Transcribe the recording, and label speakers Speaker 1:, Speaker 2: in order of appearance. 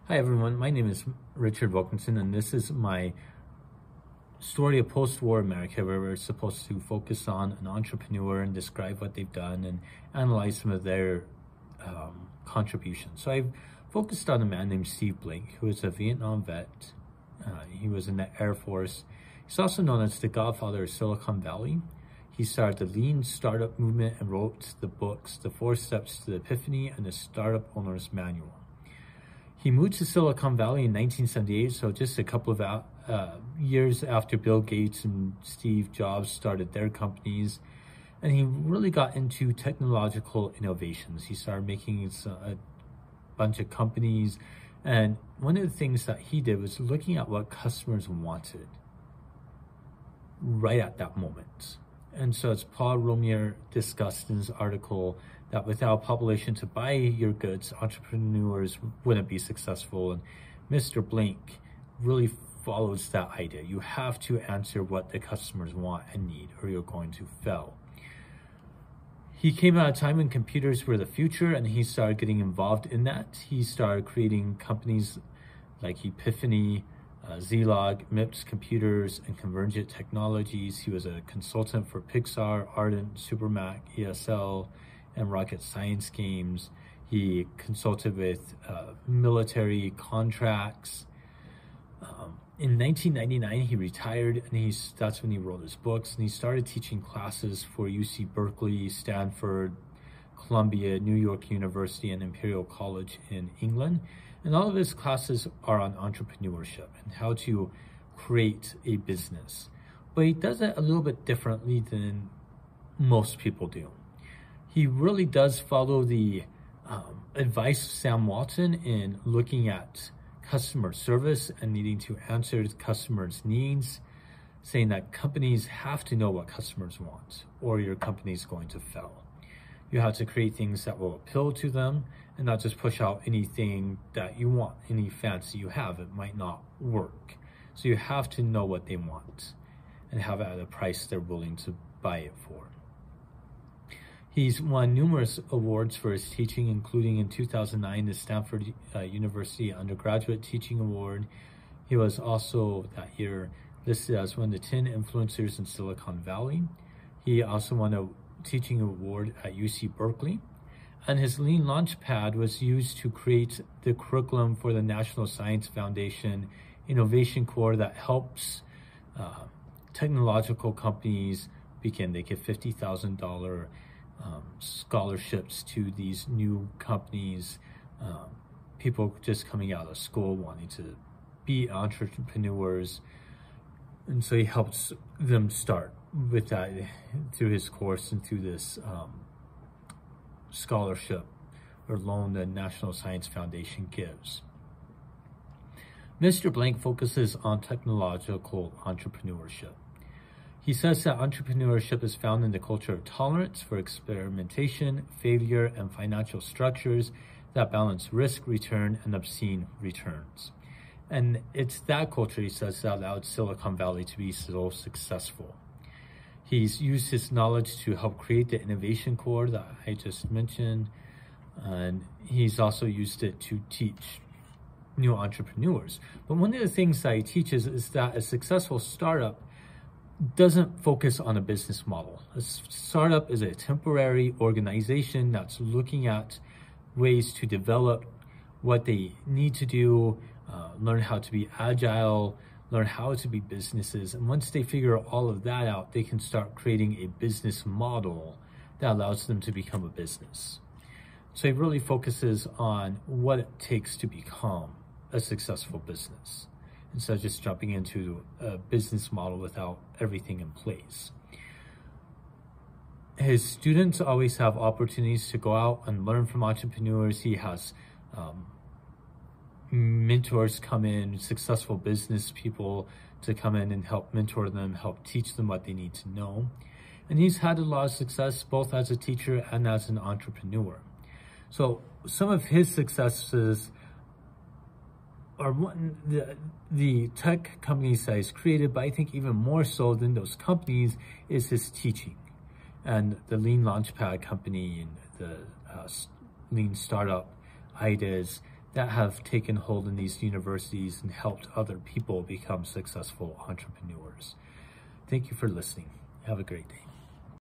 Speaker 1: Hi everyone, my name is Richard Wilkinson, and this is my story of post-war America, where we're supposed to focus on an entrepreneur and describe what they've done and analyze some of their contributions. So I've focused on a man named Steve Blank, who is a Vietnam vet. He was in the Air Force. He's also known as the godfather of Silicon Valley. He started the lean startup movement and wrote the books, The 4 Steps to the Epiphany and the Startup Owner's Manual. He moved to Silicon Valley in 1978, so just a couple of years after Bill Gates and Steve Jobs started their companies. And he really got into technological innovations. He started making a bunch of companies. And one of the things that he did was looking at what customers wanted right at that moment. And so as Paul Romier discussed in his article, that without population to buy your goods, entrepreneurs wouldn't be successful. And Mr. Blank really follows that idea. You have to answer what the customers want and need, or you're going to fail. He came at a time when computers were the future, and he started getting involved in that. He started creating companies like Epiphany, Zilog, MIPS Computers, and Convergent Technologies. He was a consultant for Pixar, Ardent, Supermac, ESL, and Rocket Science Games. He consulted with military contracts. In 1999, he retired, and that's when he wrote his books, and he started teaching classes for UC Berkeley, Stanford, Columbia, New York University, and Imperial College in England. And all of his classes are on entrepreneurship and how to create a business. But he does it a little bit differently than most people do. He really does follow the advice of Sam Walton in looking at customer service and needing to answer customers' needs, saying that companies have to know what customers want, or your company is going to fail. You have to create things that will appeal to them and not just push out anything that you want, any fancy you have. It might not work. So you have to know what they want and have it at a price they're willing to buy it for. He's won numerous awards for his teaching, including in 2009, the Stanford University Undergraduate Teaching Award. He was also that year listed as one of the 10 influencers in Silicon Valley. He also won a teaching award at UC Berkeley. And his Lean Launchpad was used to create the curriculum for the National Science Foundation Innovation Corps that helps technological companies begin. They get $50,000 scholarships to these new companies, people just coming out of school wanting to be entrepreneurs. And so he helps them start with that through his course and through this scholarship or loan the National Science Foundation gives. Mr. Blank focuses on technological entrepreneurship. He says that entrepreneurship is found in the culture of tolerance for experimentation, failure, and financial structures that balance risk, return, and obscene returns. And it's that culture, he says, that allowed Silicon Valley to be so successful. He's used his knowledge to help create the innovation core that I just mentioned, and he's also used it to teach new entrepreneurs. But one of the things that he teaches is that a successful startup doesn't focus on a business model. A startup is a temporary organization that's looking at ways to develop what they need to do, learn how to be agile, learn how to be businesses. And once they figure all of that out, they can start creating a business model that allows them to become a business. So he really focuses on what it takes to become a successful business, instead of just jumping into a business model without everything in place. His students always have opportunities to go out and learn from entrepreneurs. He has mentors come in, successful business people to come in and help mentor them, help teach them what they need to know. And he's had a lot of success both as a teacher and as an entrepreneur. So some of his successes are the tech companies that he's created, but I think even more so than those companies is his teaching. And the Lean Launchpad company and the Lean Startup ideas that have taken hold in these universities and helped other people become successful entrepreneurs. Thank you for listening. Have a great day.